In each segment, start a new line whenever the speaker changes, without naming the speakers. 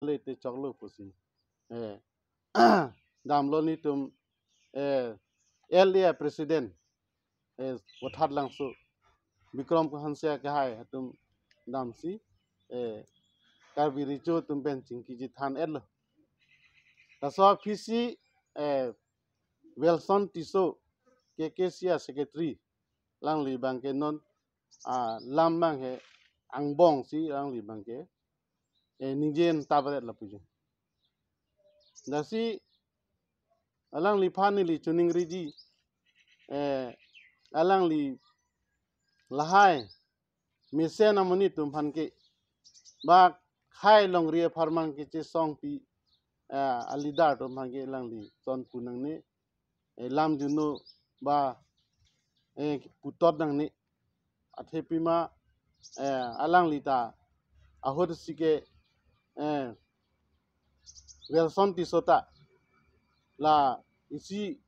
le te choklo pusi eh dam lo ni tum elia president wathat lang su Bikram ko hansia ke hai tum dam si karbi richo tum ben chingki ji than el ta so pc Wilson Tiso KKCA secretary lang li bang ke non lam bang he angbong si lang li bang ke ningen tabaret la puju dasi alang li phani li chuning riji alang li lahai misen amoni tum phan ke ba khai long ria farmang ke che song pi alidar tum phan ke lang li son punang ne lam juno ba putot nang ni athepima alang lita ahod sike Wilson Tisota la isi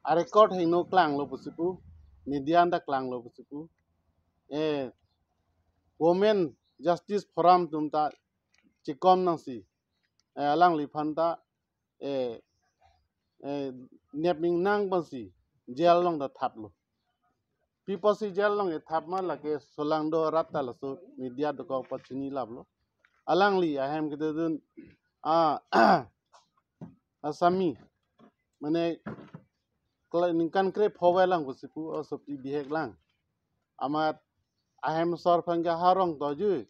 a record hai no klang lo pusipu media anda klang lo pusipu women justice forum tumta chikom nang si alang li phanta neping nang bansi jail long da thap lo people si jail long e thap ma la ke solang do ratta la so media do ko pachini lab lo alang li ahem ke dun asami mane ningkan kre phowelang busipu osopti bihek lang amat ahem sor phanga harong doju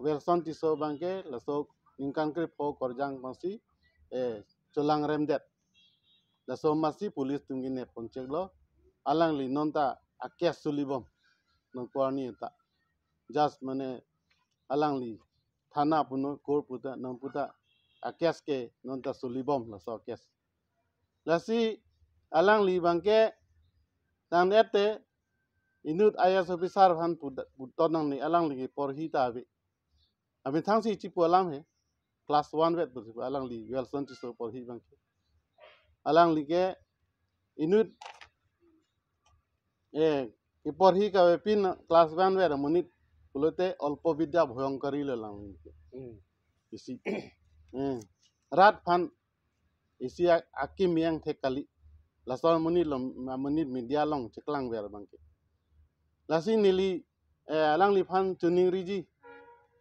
Wilson Tiso bangke lasok ningkan kre pho korjang bangsi cholang remdet laso masi police tungine poncheglo alang li nonta akyas sulibom non porni ta just mane alang li thana puno kor puta non puta akyas ke nonta sulibom laso akyas lasi alang li bangke tan ete inut IAS officer han putonang ni alang li porhi ta bi abin thang si chipu alam he class 1 vet bu alang li Wilson Tiso porhi bangke alang li ke inut porhi ka pin class 1 vet monit pulote olpo vidya bhoyankari le lang isi rat phan isi akim yang thekali lasol monit media long cheklang ber bangke lasi nili alang li phan tuning riji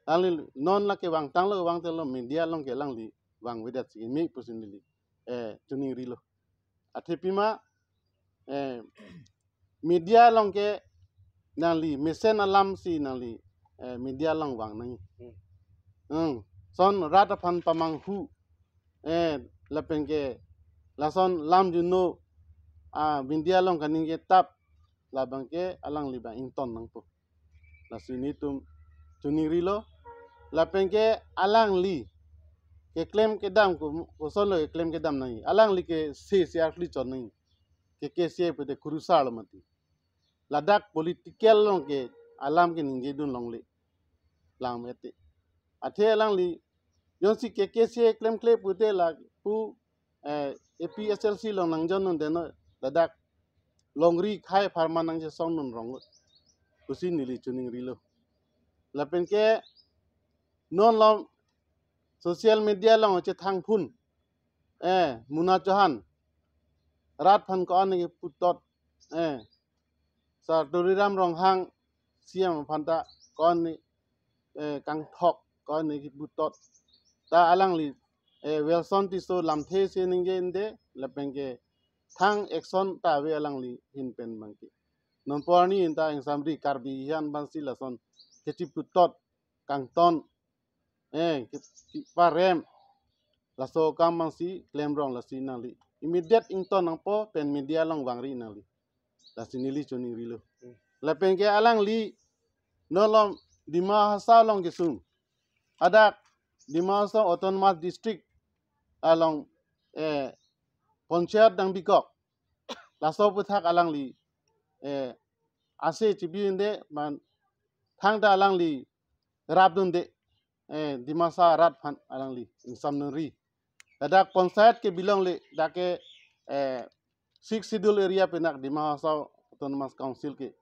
alang non la ke bang tang lo bang te lo media long ke lang li bang vedat si mi pusin nili tuning rilo athepima media long ke nang li mesen alam si nang li media long bang nang son rat phan pamang hu lapeng ke lason lam juno media long kaning ke tap la bangke alang li bang inton nang po la sini tum tuning rilo la pengke alang li ke claim ke dam ko solo ke claim ke dam nang alang li ke se arli chon nang ke se pe kurusal mati ladak political long ke alam ke ninge dun long le lam ete athe alang li yon si ke se claim pute la pu APSLC long nang jon de no ladak longri khai farma nang je song nun rong kusin nili tuning rilo la pengke non long social media long che thang phun muna johan rat phan ko an putot sa doriram rong hang siam phanta kon ni kang thok kon ni putot ta alang li Wilson Tiso lam the se ninge inde la pengke thang action ta we alang li hin pen bangki non porni inta eng samri karbi hian bansi lason keti putot kang ton parem laso kamang si claim rong la si nang li immediate ington nang po pen media long wangri nang li la sinili choni rilo la pengke alang li no long dima hasa long gesum adak dima hasa autonomous district along ponchayat dang bikok laso puthak alang li ase chibinde man thangda alang li rabdun de dimasa rat phan alang li samnuri dadak panchayat ke bilong le dake 6 schedule area penak dimasa autonomous council ke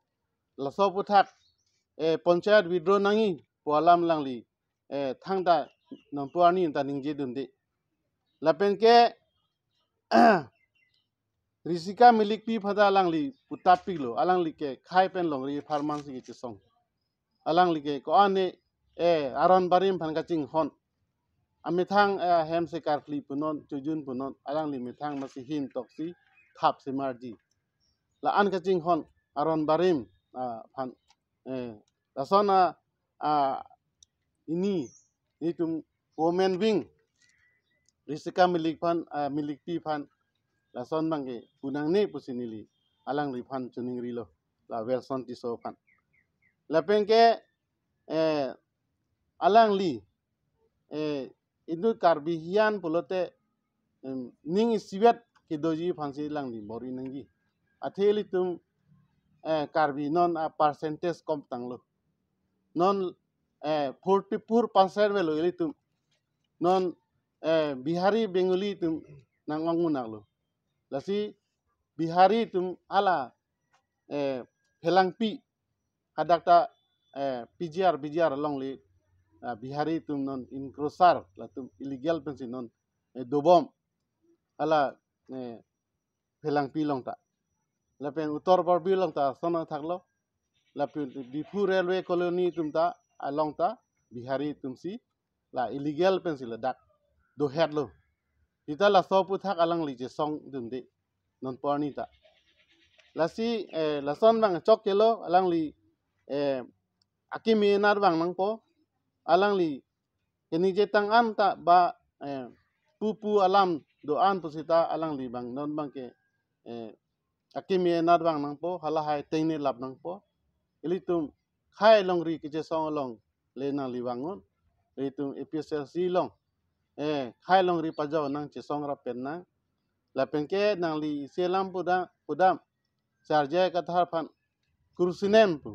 laso puthak panchayat withdraw nangi polam lang li thangda non puani taning je dunde lapen ke risika milik pi phada alang li putapik lo alang li ke khai pen long ri farman si ke song alang li ke ko ane aron barim phan ka ching hon amithang hem se kar fli punon chujun punon alang li mithang masi hin tok si thap se marji la an ka ching hon aron barim phan la sona ini tum women wing risika milik phan milik pi phan la son bangke punang ne pusinili alang ri phan chuning ri lo la wel son ti so phan la pengke alang li itu karbi hian pulote ning siwet ki doji phansi lang li mori nangi atheli tum karbi non a percentage kom tanglo non 44% velo ili tum non bihari bengali tum nangangu naglo lasi bihari tum ala phelangpi hadakta PGR long li bihari tum non inkrosar la tum illegal pensi non dobom ala phelangpi long ta la pen utor barbi long ta sono thaklo la pen difu railway colony tum ta along ta bihari tum si la illegal pensi la dak do head lo ita la so pu thak alang li je song dum de non porni ta la si la son bang chok kelo alang li akimi nar bang nang po alang li keni je tang an ta ba pupu alam do an pusita alang li bang non bang ke akimi nar bang nang po hala hai teine lap nang po ilitum khai long ri ke je song long le nang li wangon ilitum episel si long khai long ri pajaw nang che song ra pen nang la penke nang li selam pudam sarja kathar phan kursinem pu